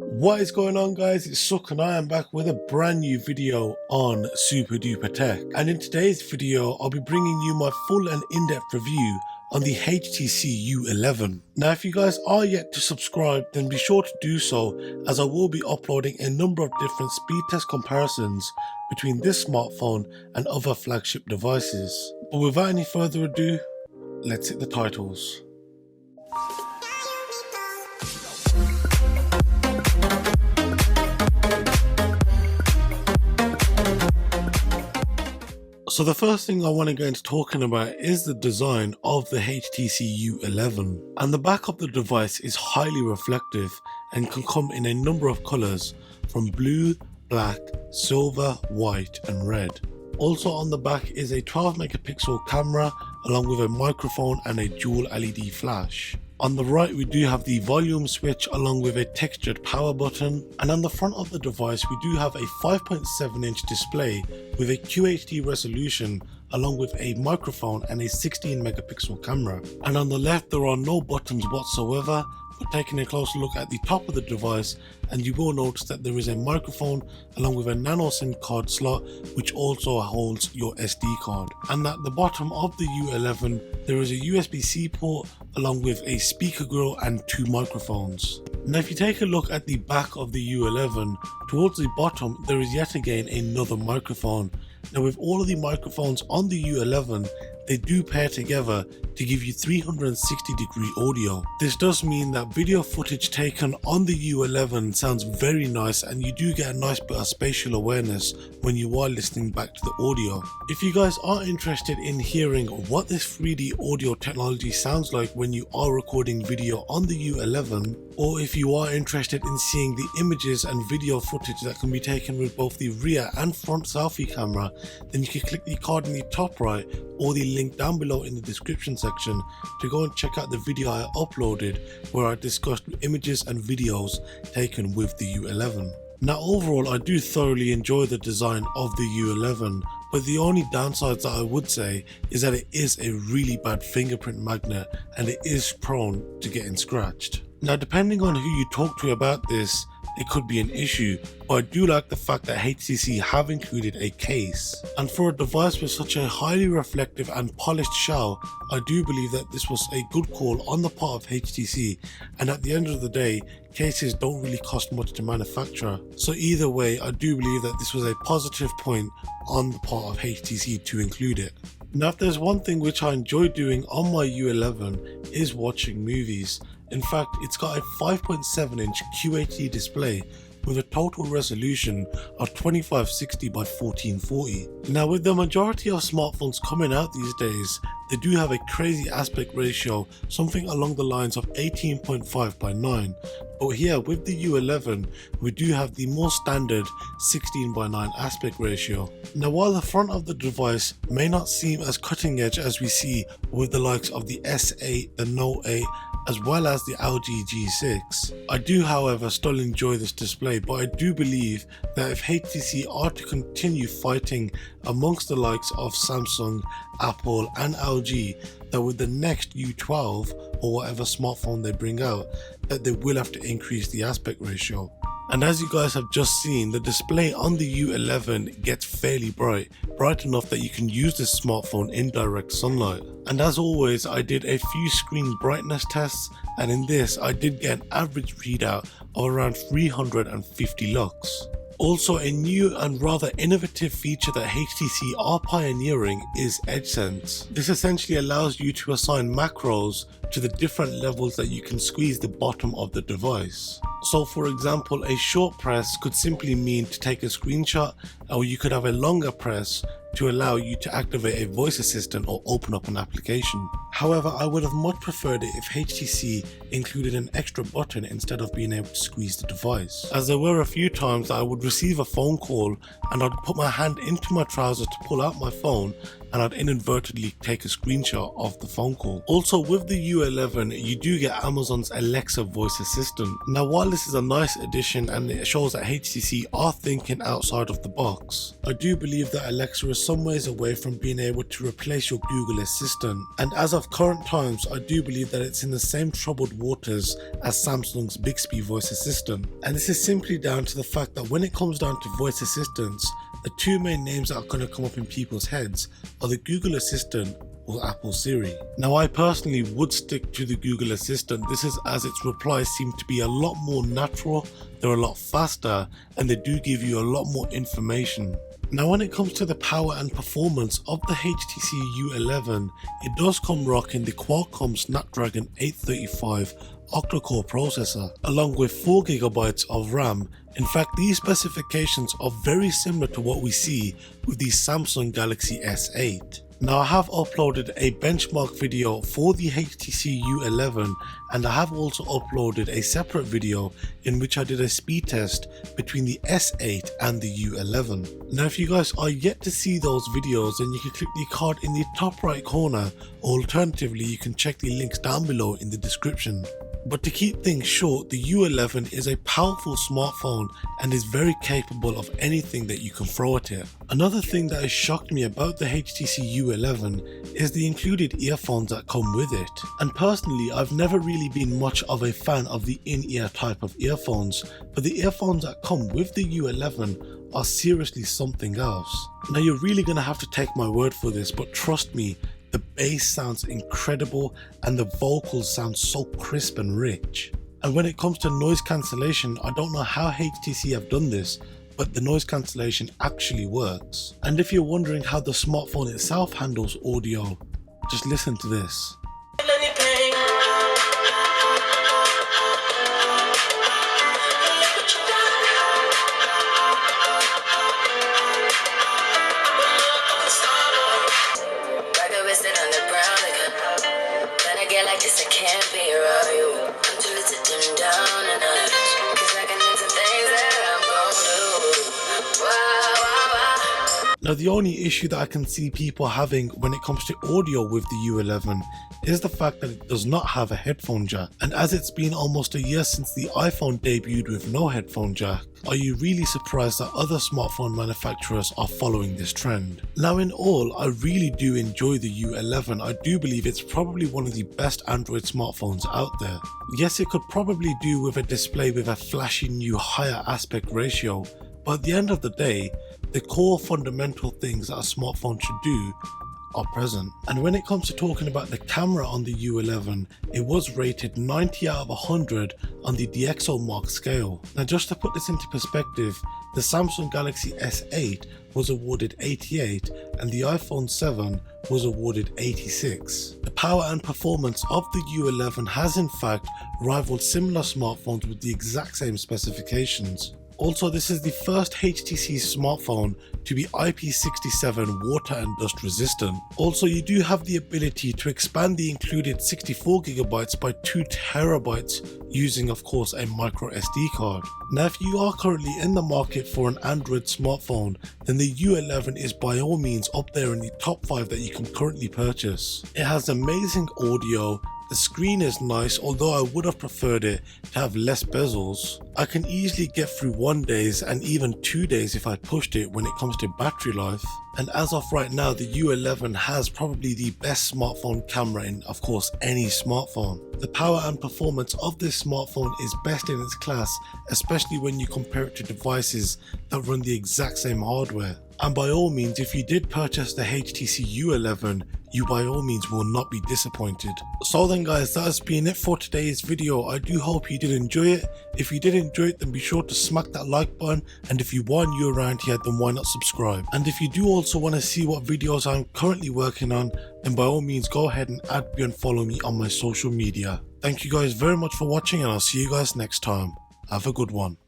What is going on, guys? It's Suk and I am back with a brand new video on Super Duper Tech, and in today's video I'll be bringing you my full and in-depth review on the HTC U11. Now if you guys are yet to subscribe, then be sure to do so, as I will be uploading a number of different speed test comparisons between this smartphone and other flagship devices. But without any further ado, let's hit the titles. So the first thing I want to get into talking about is the design of the HTC U11. And the back of the device is highly reflective and can come in a number of colours from blue, black, silver, white and red. Also on the back is a 12 megapixel camera along with a microphone and a dual LED flash. On the right we do have the volume switch along with a textured power button, and on the front of the device we do have a 5.7 inch display with a QHD resolution along with a microphone and a 16 megapixel camera. And on the left there are no buttons whatsoever, but taking a closer look at the top of the device, and you will notice that there is a microphone along with a nano SIM card slot which also holds your SD card. And at the bottom of the U11 there is a USB-C port along with a speaker grill and two microphones. Now if you take a look at the back of the U11, towards the bottom there is yet again another microphone. Now with all of the microphones on the U11, they do pair together to give you 360 degree audio. This does mean that video footage taken on the U11 sounds very nice, and you do get a nice bit of spatial awareness when you are listening back to the audio. If you guys are interested in hearing what this 3D audio technology sounds like when you are recording video on the U11, or if you are interested in seeing the images and video footage that can be taken with both the rear and front selfie camera, then you can click the card in the top right or the link down below in the description section to go and check out the video I uploaded where I discussed images and videos taken with the U11. Now overall I do thoroughly enjoy the design of the U11, but the only downsides that I would say is that it is a really bad fingerprint magnet and it is prone to getting scratched. Now depending on who you talk to about this, it could be an issue, but I do like the fact that HTC have included a case. And for a device with such a highly reflective and polished shell, I do believe that this was a good call on the part of HTC, and at the end of the day, cases don't really cost much to manufacture. So either way, I do believe that this was a positive point on the part of HTC to include it. Now if there's one thing which I enjoy doing on my U11 is watching movies. In fact, it's got a 5.7 inch QHD display with a total resolution of 2560 by 1440. Now with the majority of smartphones coming out these days, they do have a crazy aspect ratio, something along the lines of 18.5 by 9. But here with the U11, we do have the more standard 16 by 9 aspect ratio. Now while the front of the device may not seem as cutting edge as we see with the likes of the S8, the Note 8, as well as the LG G6. I do however still enjoy this display, but I do believe that if HTC are to continue fighting amongst the likes of Samsung, Apple and LG, that with the next U12 or whatever smartphone they bring out, that they will have to increase the aspect ratio. And as you guys have just seen, the display on the U11 gets fairly bright enough that you can use this smartphone in direct sunlight. And as always, I did a few screen brightness tests, and in this I did get an average readout of around 350 lux. Also, a new and rather innovative feature that HTC are pioneering is EdgeSense. This essentially allows you to assign macros to the different levels that you can squeeze the bottom of the device. So for example, a short press could simply mean to take a screenshot, or you could have a longer press to allow you to activate a voice assistant or open up an application. However, I would have much preferred it if HTC included an extra button instead of being able to squeeze the device, as there were a few times that I would receive a phone call and I'd put my hand into my trousers to pull out my phone, and I'd inadvertently take a screenshot of the phone call. Also, with the U11, you do get Amazon's Alexa voice assistant. Now, while this is a nice addition and it shows that HTC are thinking outside of the box, I do believe that Alexa is some ways away from being able to replace your Google Assistant. And as of current times, I do believe that it's in the same troubled waters as Samsung's Bixby voice assistant. And this is simply down to the fact that when it comes down to voice assistants, the two main names that are going to come up in people's heads are the Google Assistant or Apple Siri. Now, I personally would stick to the Google Assistant. This is as its replies seem to be a lot more natural, they're a lot faster, and they do give you a lot more information. Now, when it comes to the power and performance of the HTC U11, it does come rocking the Qualcomm Snapdragon 835 octa-core processor along with 4GB of RAM. In fact, these specifications are very similar to what we see with the Samsung Galaxy S8. Now, I have uploaded a benchmark video for the HTC U11, and I have also uploaded a separate video in which I did a speed test between the S8 and the U11. Now, if you guys are yet to see those videos, then you can click the card in the top right corner, or alternatively you can check the links down below in the description. But to keep things short, the U11 is a powerful smartphone and is very capable of anything that you can throw at it. Another thing that has shocked me about the HTC U11 is the included earphones that come with it. And personally, I've never really been much of a fan of the in-ear type of earphones, but the earphones that come with the U11 are seriously something else. Now, you're really gonna have to take my word for this, but trust me, the bass sounds incredible and the vocals sound so crisp and rich. And when it comes to noise cancellation, I don't know how HTC have done this, but the noise cancellation actually works. And if you're wondering how the smartphone itself handles audio, just listen to this. Now, the only issue that I can see people having when it comes to audio with the U11 is the fact that it does not have a headphone jack. And as it's been almost a year since the iPhone debuted with no headphone jack, are you really surprised that other smartphone manufacturers are following this trend? Now, in all, I really do enjoy the U11. I do believe it's probably one of the best Android smartphones out there. Yes, it could probably do with a display with a flashy new higher aspect ratio, but at the end of the day, the core fundamental things that a smartphone should do are present. And when it comes to talking about the camera on the U11, it was rated 90 out of 100 on the DxOMark scale. Now, just to put this into perspective, the Samsung Galaxy S8 was awarded 88 and the iPhone 7 was awarded 86. The power and performance of the U11 has in fact rivaled similar smartphones with the exact same specifications. Also, this is the first HTC smartphone to be IP67 water and dust resistant. Also, you do have the ability to expand the included 64GB by 2TB using, of course, a micro SD card. Now, if you are currently in the market for an Android smartphone, then the U11 is by all means up there in the top 5 that you can currently purchase. It has amazing audio. The screen is nice, although I would have preferred it to have less bezels. I can easily get through 1 day and even 2 days if I pushed it when it comes to battery life. And as of right now, the U11 has probably the best smartphone camera in, of course, any smartphone. The power and performance of this smartphone is best in its class, especially when you compare it to devices that run the exact same hardware. And by all means, if you did purchase the HTC U11, you by all means will not be disappointed. So then guys, that has been it for today's video. I do hope you did enjoy it. If you did enjoy it, then be sure to smack that like button, and if you are new around here, then why not subscribe? And if you do also want to see what videos I'm currently working on, then by all means go ahead and add me and follow me on my social media. Thank you guys very much for watching, and I'll see you guys next time. Have a good one.